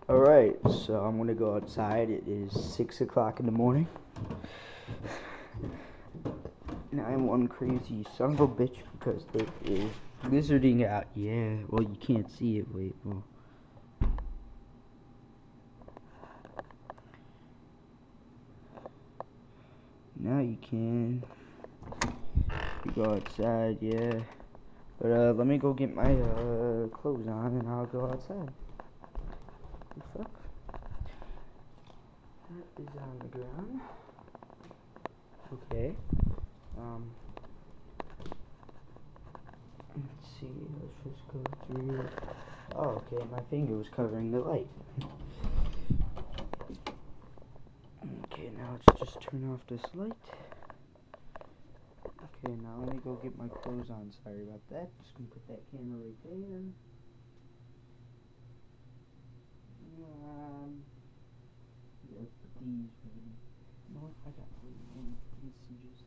Alright, so I'm gonna go outside. It is 6 o'clock in the morning. And I'm one crazy son of a bitch because it is blizzarding out. Yeah, well, you can't see it. Wait, well. Now you can. You go outside, yeah. But let me go get my clothes on and I'll go outside. The fuck? That is on the ground. Okay. Let's see. Let's just go through. Oh, okay. My finger was covering the light. Okay, now let's just turn off this light. Okay, now let me go get my clothes on. Sorry about that. Just gonna put that camera right there. Let's put these ready. You know what? I got one messages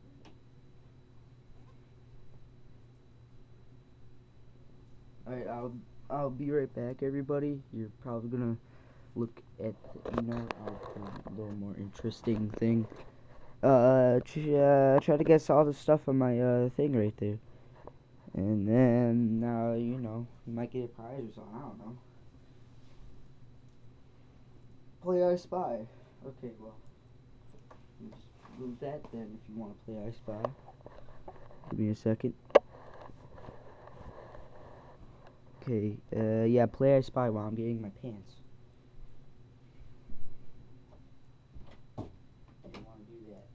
there. Alright, I'll be right back, everybody. You're probably gonna look at the, I'll do a little more interesting thing. Try to guess all the stuff on my thing right there. And then, you might get a prize or something, I don't know. Play I Spy. Okay, well, just move that then if you want to play I Spy. Give me a second. Okay, yeah, play I Spy while I'm getting my pants. I want to do that.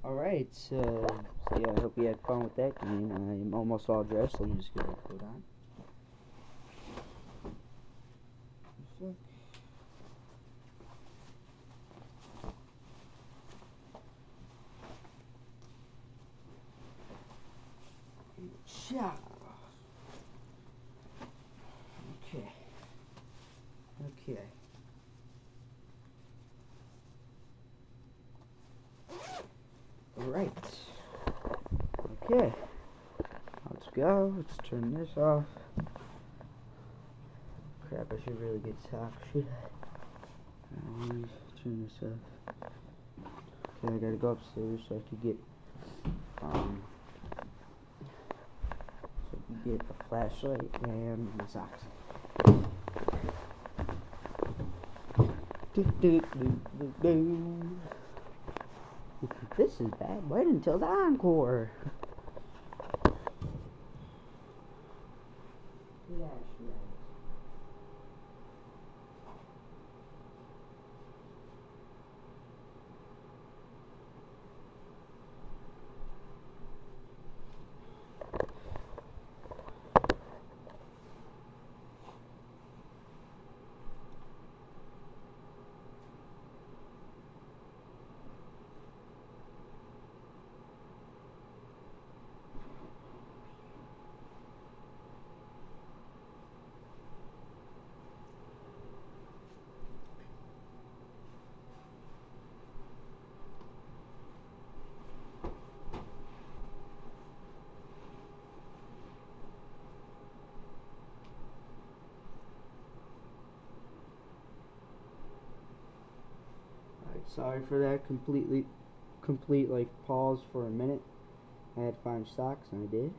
Alright, so yeah, I hope you had fun with that game. I'm almost all dressed, so I'm just gonna put on. Yeah. Okay. Okay. Alright. Okay. Let's go. Let's turn this off. Crap, I should really get socks, should I? Let me turn this off. Okay, I gotta go upstairs so I could get, a flashlight and the socks. This is bad. Wait until the encore. Sorry for that complete like pause for a minute. I had to find socks and I did.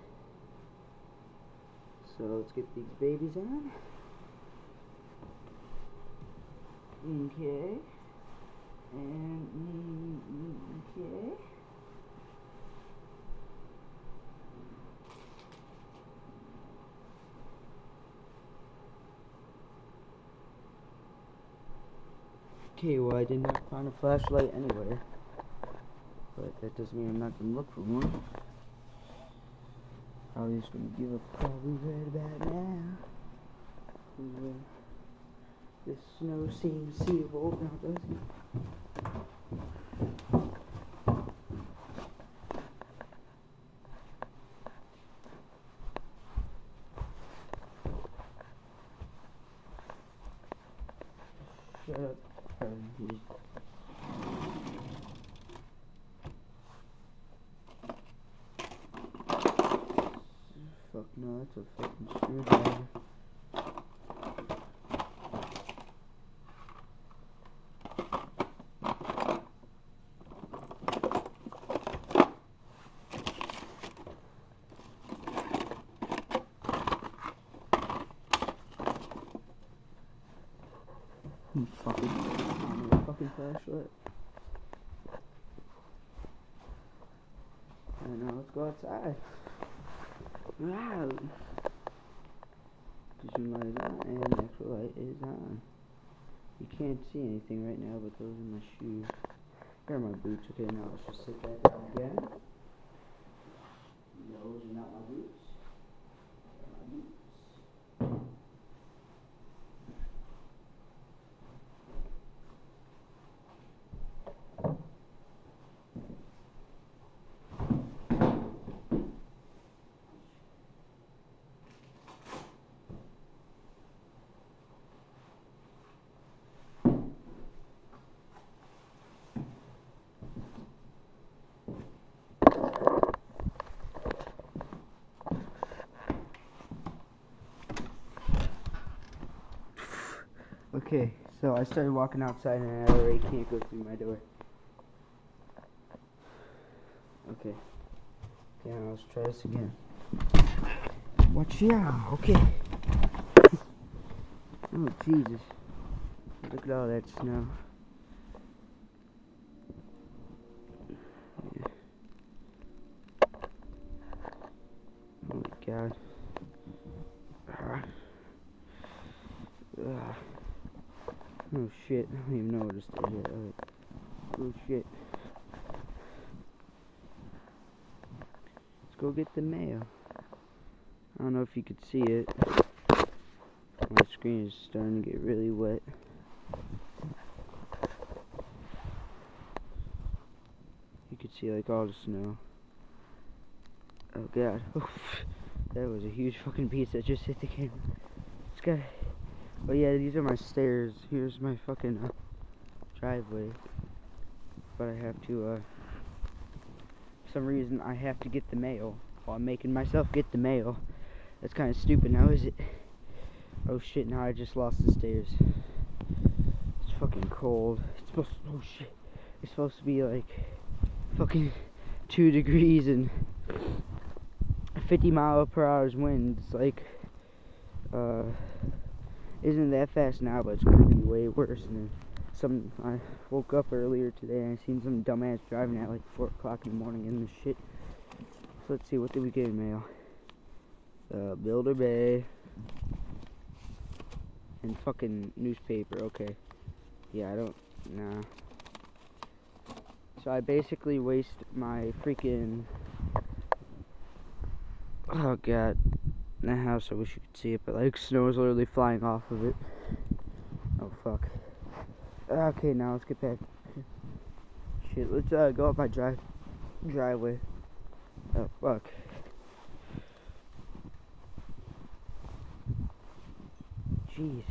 So let's get these babies on. Okay. And okay. Okay, well I did not find a flashlight anywhere. But that doesn't mean I'm not gonna look for one. Probably just gonna give a probably right about now. The snow seems seeable now, doesn't it? Shut up. Fuck no, that's a fucking screwdriver. Fucking flashlight. And now let's go outside. Wow. The zoom light is on and the actual light is on. You can't see anything right now, but those are my shoes. Here are my boots. Okay, now let's just sit back down again. Those are not my boots. They're my boots. Okay, so I started walking outside and I already can't go through my door. Okay. Okay, now let's try this again. Watch out, okay. Oh, Jesus. Look at all that snow. Yeah. Oh my God. Oh shit, I don't even know where to stay yet. Oh shit. Let's go get the mail. I don't know if you could see it. My screen is starting to get really wet. You could see like all the snow. Oh God. That was a huge fucking piece that just hit the camera. This guy. Oh yeah, these are my stairs. Here's my fucking driveway. But I have to, for some reason, I have to get the mail. While I'm making myself get the mail. That's kind of stupid now, is it? Oh shit, now I just lost the stairs. It's fucking cold. It's supposed to, oh shit. It's supposed to be like fucking 2 degrees and 50-mile-per-hour winds. It's like, isn't that fast now, but it's gonna be way worse. And then I woke up earlier today and I seen some dumbass driving at like 4 o'clock in the morning in this shit. So let's see, what did we get in mail? Builder Bay and fucking newspaper. Okay, yeah, nah. So I basically waste my freaking, oh God. The house, I wish you could see it, but like snow is literally flying off of it. Oh fuck. Okay, now let's get back. Shit, let's go up my driveway. Oh fuck. Jeez.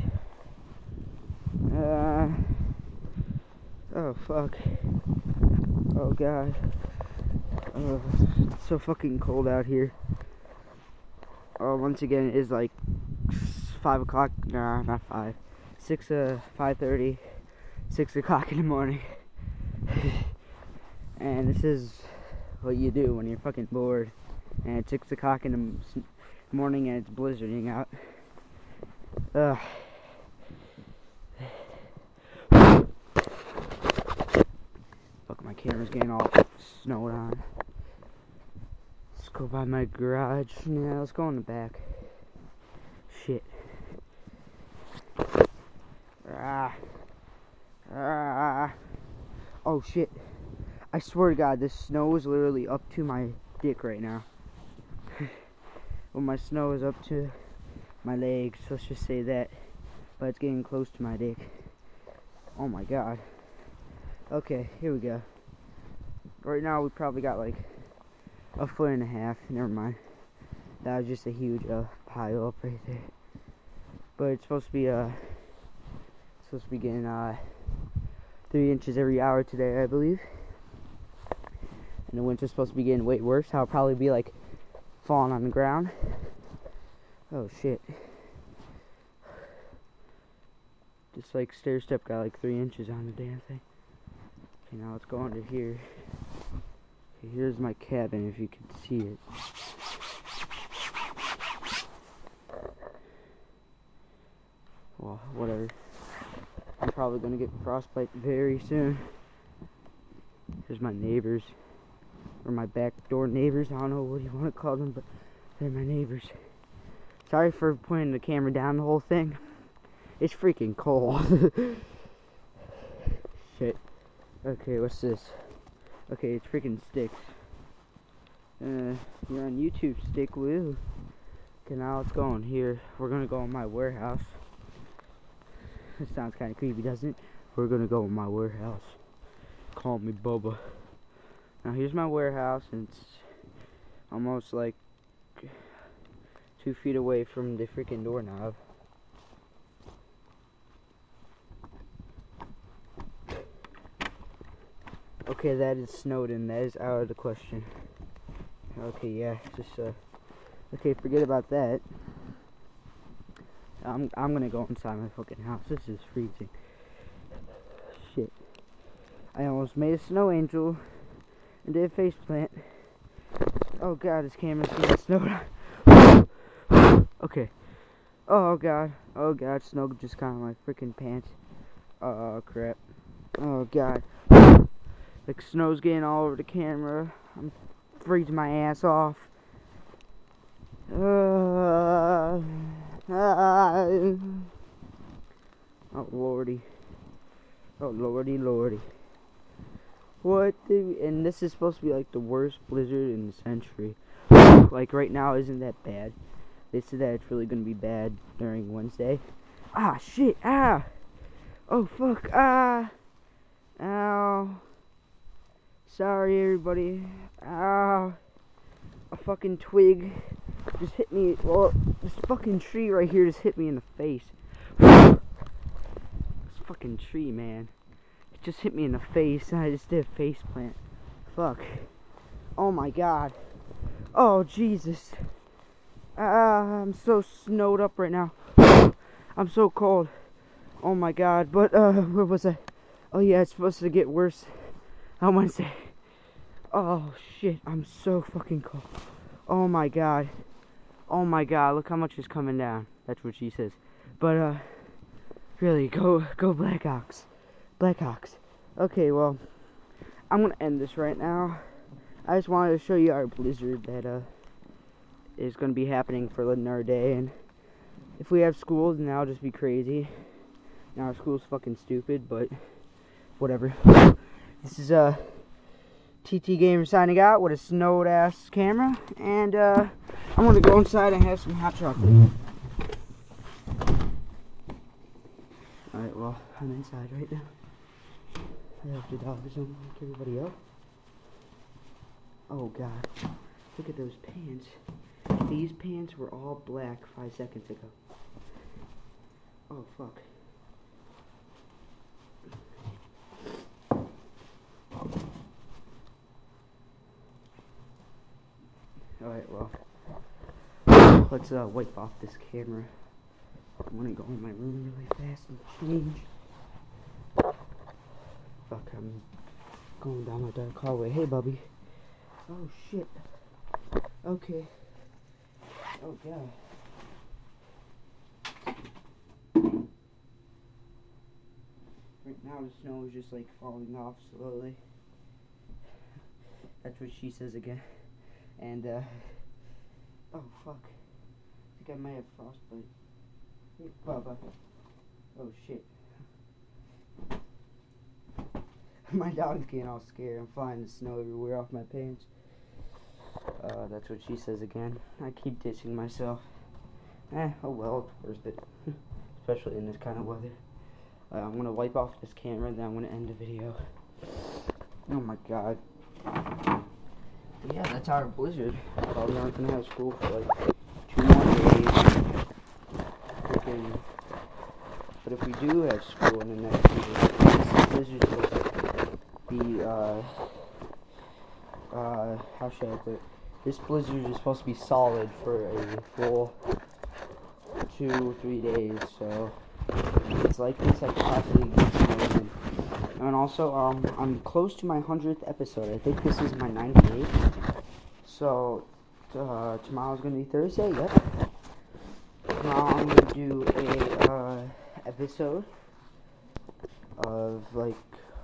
Oh fuck. Oh God. It's so fucking cold out here. Once again, it is like 5 o'clock, nah, not 5, 5:30, 6 o'clock in the morning. And this is what you do when you're fucking bored and it's 6 o'clock in the morning and it's blizzarding out. Ugh. Fuck, my camera's getting all snowed on. Let's go by my garage. Yeah, let's go in the back. Shit. Oh shit. I swear to God, this snow is literally up to my dick right now. Well, my snow is up to my legs, let's just say that. But it's getting close to my dick. Oh my God. Okay, here we go. Right now we probably got like a 1.5 feet. Never mind. That was just a huge pile up right there. But it's supposed to be getting 3 inches every hour today, I believe. And the winter's supposed to be getting way worse. I'll probably be like falling on the ground. Oh shit. Just like stair step got like 3 inches on the damn thing. Okay, now let's go under here. Okay, here's my cabin if you can see it. Well, whatever. I'm probably gonna get frostbite very soon. Here's my neighbors. Or my back door neighbors. I don't know what you want to call them, but they're my neighbors. Sorry for pointing the camera down the whole thing. It's freaking cold. Shit. Okay, what's this? Okay, it's freaking sticks. You're on YouTube, stick woo. Okay, now let's go in here. We're gonna go in my warehouse. It sounds kind of creepy, doesn't it? We're gonna go in my warehouse. Call me Bubba. Now here's my warehouse, and it's almost like 2 feet away from the freaking doorknob. Okay, that is snowed in. That is out of the question. Okay, yeah, just okay, forget about that. I'm gonna go inside my fucking house. This is freezing. Shit. I almost made a snow angel and did a face plant. Oh God, this camera's getting snowed on. Okay. Oh God. Oh God, snow just got on my freaking pants. Oh crap. Oh God. Like snow's getting all over the camera. I'm freezing my ass off. Oh lordy. Oh lordy lordy. What and this is supposed to be like the worst blizzard in the century. Like right now isn't that bad. They said that it's really gonna be bad during Wednesday. Ah shit, ah. Oh fuck, ah. Ow. Sorry everybody. Ow. A fucking twig just hit me. Well, this fucking tree right here just hit me in the face. This fucking tree, man. It just hit me in the face and I just did a face plant. Fuck. Oh my God. Oh Jesus. I'm so snowed up right now. I'm so cold. Oh my God. But where was I? Oh yeah, it's supposed to get worse on Wednesday. Oh shit, I'm so fucking cold. Oh my God. Oh my God, look how much is coming down. That's what she says. But really, go Blackhawks. Blackhawks. Okay, well, I'm gonna end this right now. I just wanted to show you our blizzard that is gonna be happening for another day, and if we have school, then that'll just be crazy. Now our school's fucking stupid, but whatever. This is TT Gamer signing out with a snowed ass camera, and I'm gonna go inside and have some hot chocolate. Alright, well, I'm inside right now. I have the dollars on like everybody else. Oh God, look at those pants. These pants were all black 5 seconds ago. Oh fuck. Alright, well, let's wipe off this camera. I'm gonna go in my room really fast and change. Fuck, I'm going down my dark hallway. Hey, Bubby. Oh, shit. Okay. Oh, God. Right now, the snow is just, like, falling off slowly. That's what she says again. And, oh, fuck. I think I might have frostbite. Hey, Bubba. Oh, shit. My dog's getting all scared. I'm flying the snow everywhere off my pants. That's what she says again. I keep dissing myself. Oh well, it's worth it. Especially in this kind of weather. I'm gonna wipe off this camera and then I'm gonna end the video. Oh my god. But yeah, that's our blizzard. Probably aren't gonna have school for like 2 more days. Freaking. But if we do have school in the next few days, this blizzard will be, how should I put it? This blizzard is supposed to be solid for a full 2 or 3 days, so it's like this I could possibly get snowed. And also, I'm close to my 100th episode. I think this is my 98th. So, tomorrow's gonna be Thursday, yep. Tomorrow I'm gonna do a, episode of, like,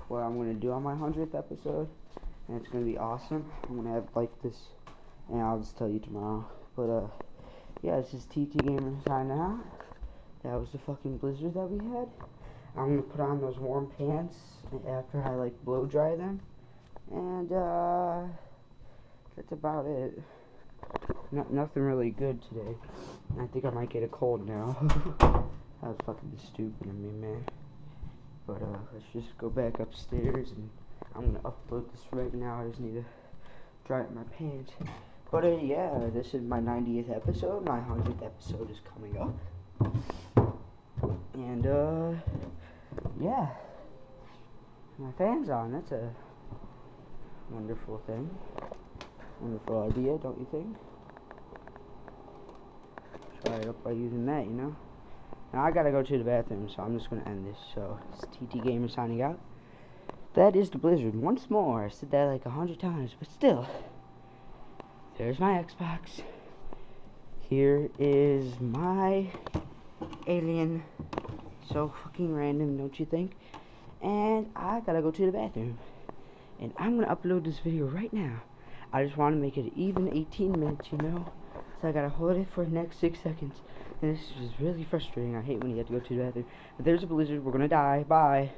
what I'm gonna do on my 100th episode. And it's gonna be awesome. I'm gonna have, like, this, and I'll just tell you tomorrow. But, yeah, this is TT Gamer signing out. That was the fucking blizzard that we had. I'm gonna put on those warm pants after I, like, blow dry them. And, that's about it. Nothing really good today. I think I might get a cold now. That was fucking stupid of me, man. But, let's just go back upstairs, and I'm gonna upload this right now. I just need to dry up my pants. But, yeah, this is my 90th episode. My 100th episode is coming up. And, yeah. My fan's on. That's a wonderful thing. Wonderful idea, don't you think? Try it up by using that, you know? Now, I gotta go to the bathroom, so I'm just gonna end this. So, it's TT Gamer signing out. That is the blizzard. Once more. I said that like 100 times, but still. There's my Xbox. Here is my alien. So fucking random, don't you think? And I gotta go to the bathroom. And I'm gonna upload this video right now. I just want to make it even 18 minutes, you know? So I gotta hold it for the next 6 seconds. And this is really frustrating. I hate when you have to go to the bathroom. But there's a blizzard. We're gonna die. Bye.